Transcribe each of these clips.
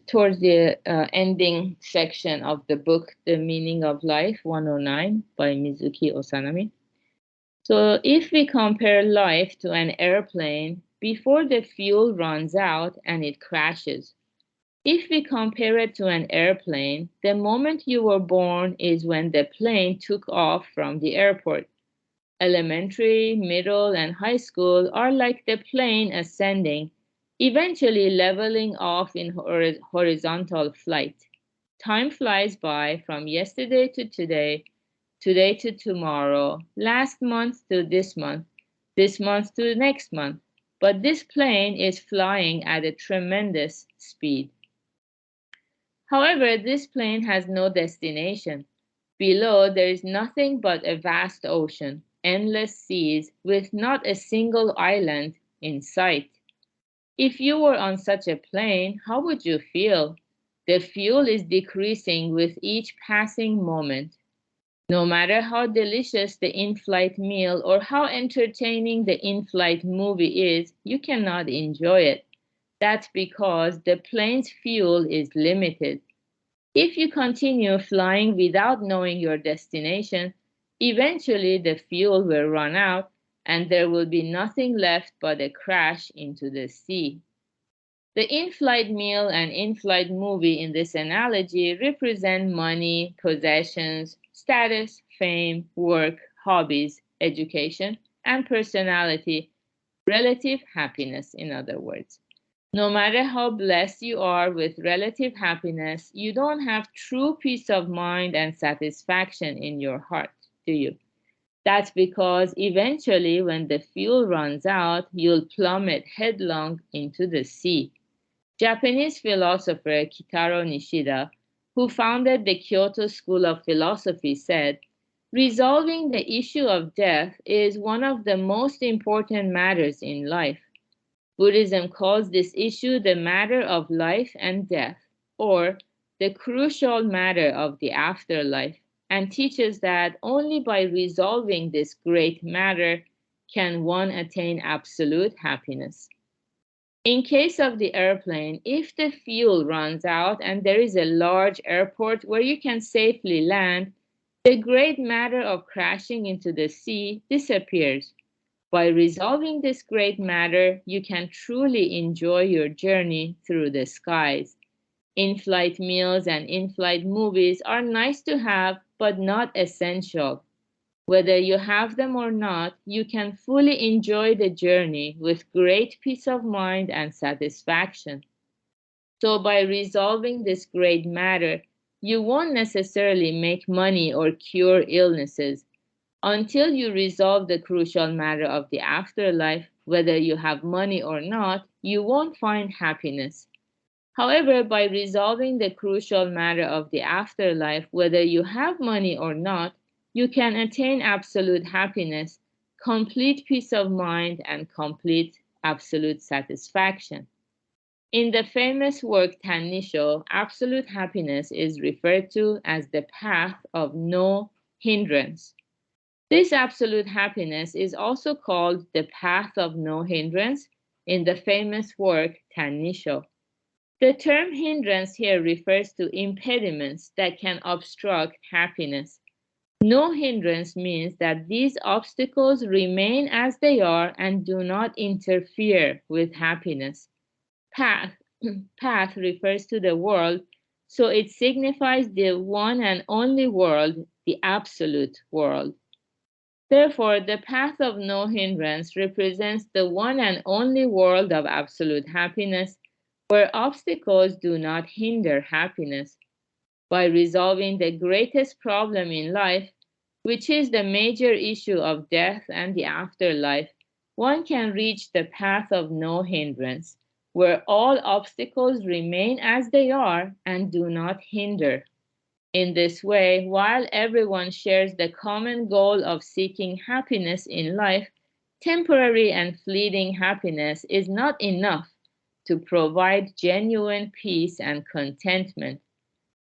towards the ending section of the book, The Meaning of Life 109 by Mizuki Osanami. So if we compare life to an airplane, before the fuel runs out and it crashes. If we compare it to an airplane, the moment you were born is when the plane took off from the airport. Elementary, middle, and high school are like the plane ascending, eventually leveling off in horizontal flight. Time flies by from yesterday to today, today to tomorrow, last month to this month to next month. But this plane is flying at a tremendous speed. However, this plane has no destination. Below, there is nothing but a vast ocean, endless seas, with not a single island in sight. If you were on such a plane, how would you feel? The fuel is decreasing with each passing moment. No matter how delicious the in-flight meal or how entertaining the in-flight movie is, you cannot enjoy it. That's because the plane's fuel is limited. If you continue flying without knowing your destination, eventually the fuel will run out and there will be nothing left but a crash into the sea. The in-flight meal and in-flight movie in this analogy represent money, possessions, status, fame, work, hobbies, education, and personality, relative happiness, in other words. No matter how blessed you are with relative happiness, you don't have true peace of mind and satisfaction in your heart, do you? That's because eventually, when the fuel runs out, you'll plummet headlong into the sea. Japanese philosopher Kitaro Nishida, who founded the Kyoto School of Philosophy, said, "Resolving the issue of death is one of the most important matters in life. Buddhism calls this issue the matter of life and death, or the crucial matter of the afterlife, and teaches that only by resolving this great matter can one attain absolute happiness." In case of the airplane, if the fuel runs out and there is a large airport where you can safely land, the great matter of crashing into the sea disappears. By resolving this great matter, you can truly enjoy your journey through the skies. In-flight meals and in-flight movies are nice to have, but not essential. Whether you have them or not, you can fully enjoy the journey with great peace of mind and satisfaction. So by resolving this great matter, you won't necessarily make money or cure illnesses. Until you resolve the crucial matter of the afterlife, whether you have money or not, you won't find happiness. However, by resolving the crucial matter of the afterlife, whether you have money or not, you can attain absolute happiness, complete peace of mind, and complete absolute satisfaction. In the famous work Tannisho, absolute happiness is referred to as the path of no hindrance. This absolute happiness is also called the path of no hindrance in the famous work Tannisho. The term hindrance here refers to impediments that can obstruct happiness. No hindrance means that these obstacles remain as they are and do not interfere with happiness. Path, path refers to the world, so it signifies the one and only world, the absolute world. Therefore, the path of no hindrance represents the one and only world of absolute happiness, where obstacles do not hinder happiness. By resolving the greatest problem in life, which is the major issue of death and the afterlife, one can reach the path of no hindrance, where all obstacles remain as they are and do not hinder. In this way, while everyone shares the common goal of seeking happiness in life, temporary and fleeting happiness is not enough to provide genuine peace and contentment.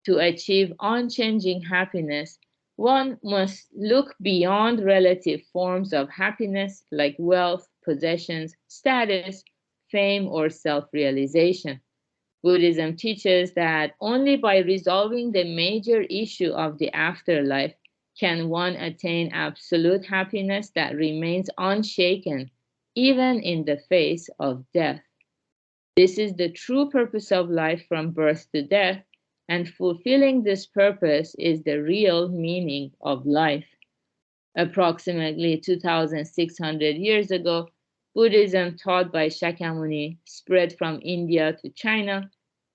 To achieve unchanging happiness, one must look beyond relative forms of happiness like wealth, possessions, status, fame, or self-realization. Buddhism teaches that only by resolving the major issue of the afterlife can one attain absolute happiness that remains unshaken, even in the face of death. This is the true purpose of life from birth to death, and fulfilling this purpose is the real meaning of life. Approximately 2,600 years ago, Buddhism taught by Shakyamuni spread from India to China,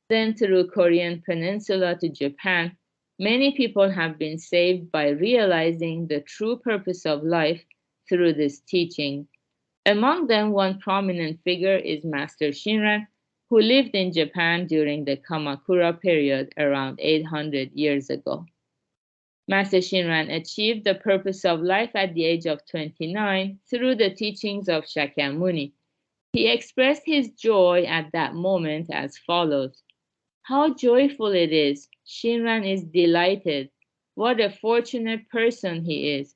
then through Korean peninsula to Japan. Many people have been saved by realizing the true purpose of life through this teaching. Among them, one prominent figure is Master Shinran, who lived in Japan during the Kamakura period around 800 years ago. Master Shinran achieved the purpose of life at the age of 29 through the teachings of Shakyamuni. He expressed his joy at that moment as follows: "How joyful it is! Shinran is delighted. What a fortunate person he is!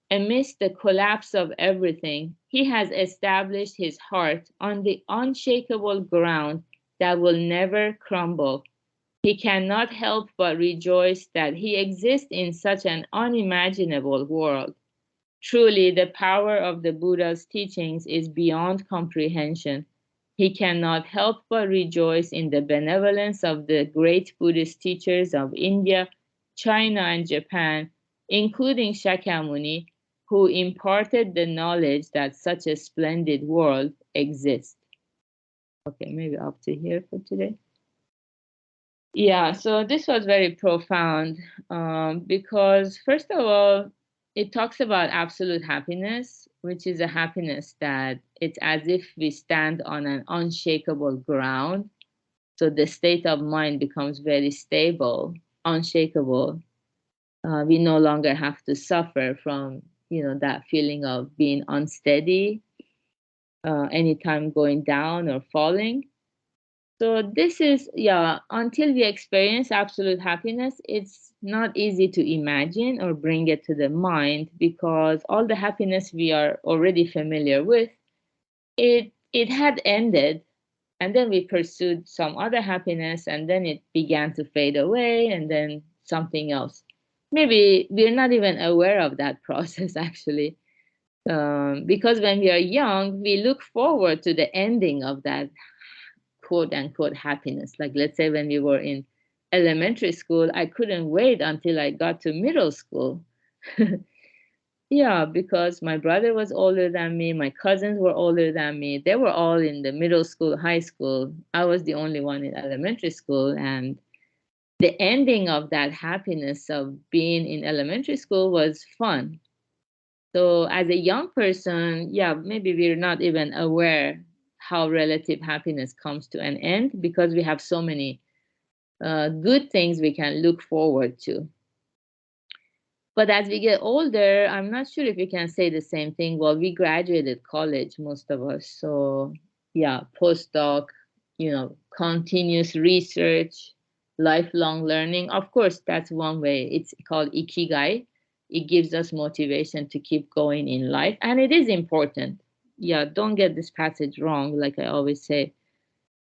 Amidst the collapse of everything, he has established his heart on the unshakable ground that will never crumble. He cannot help but rejoice that he exists in such an unimaginable world. Truly, the power of the Buddha's teachings is beyond comprehension. He cannot help but rejoice in the benevolence of the great Buddhist teachers of India, China, and Japan, including Shakyamuni, who imparted the knowledge that such a splendid world exists." Okay, maybe up to here for today. Yeah, so this was very profound because, first of all, it talks about absolute happiness, which is a happiness that it's as if we stand on an unshakable ground. So the state of mind becomes very stable, unshakable. We no longer have to suffer from, that feeling of being unsteady, anytime going down or falling. So this is, yeah, until we experience absolute happiness, it's not easy to imagine or bring it to the mind because all the happiness we are already familiar with, it had ended, and then we pursued some other happiness, and then it began to fade away, and then something else. Maybe we're not even aware of that process actually. Because when we are young, we look forward to the ending of that quote unquote happiness. Like, let's say when we were in elementary school, I couldn't wait until I got to middle school. Yeah, because my brother was older than me, my cousins were older than me. They were all in the middle school, high school. I was the only one in elementary school. And the ending of that happiness of being in elementary school was fun. So as a young person, yeah, maybe we're not even aware how relative happiness comes to an end because we have so many good things we can look forward to. But as we get older, I'm not sure if we can say the same thing. Well, we graduated college, most of us. So yeah, postdoc, continuous research, lifelong learning. Of course, that's one way. It's called ikigai. It gives us motivation to keep going in life. And it is important. Yeah, don't get this passage wrong. Like I always say,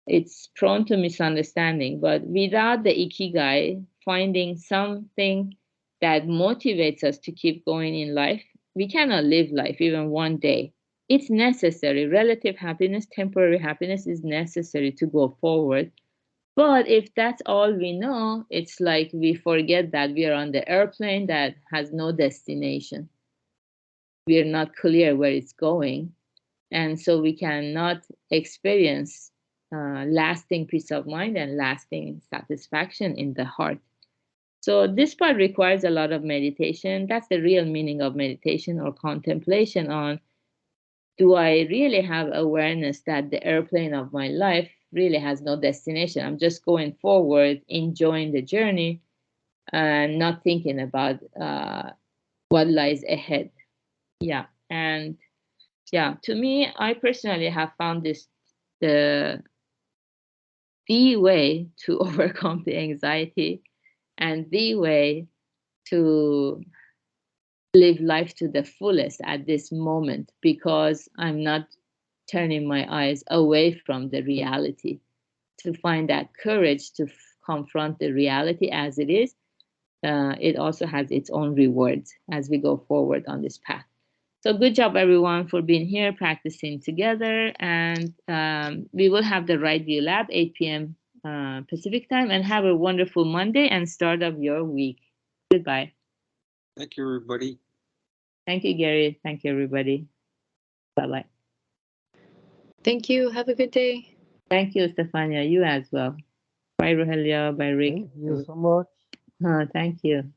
it's prone to misunderstanding. But without the ikigai, finding something that motivates us to keep going in life, we cannot live life even one day. It's necessary. Relative happiness, temporary happiness is necessary to go forward. But if that's all we know, it's like we forget that we are on the airplane that has no destination. We are not clear where it's going. And so we cannot experience lasting peace of mind and lasting satisfaction in the heart. So this part requires a lot of meditation. That's the real meaning of meditation or contemplation on, do I really have awareness that the airplane of my life really has no destination? I'm just going forward, enjoying the journey, and not thinking about what lies ahead. Yeah. And yeah, to me, I personally have found this the way to overcome the anxiety and the way to live life to the fullest at this moment because I'm not turning my eyes away from the reality. to find that courage to confront the reality as it is, it also has its own rewards as we go forward on this path. So good job, everyone, for being here, practicing together. And we will have the Right View Lab, 8 p.m. Pacific time. And have a wonderful Monday and start of your week. Goodbye. Thank you, everybody. Thank you, Gary. Thank you, everybody. Bye-bye. Thank you. Have a good day. Thank you, Stefania. You as well. Bye, Rogelia. Bye, Rick. Thank you so much. Thank you.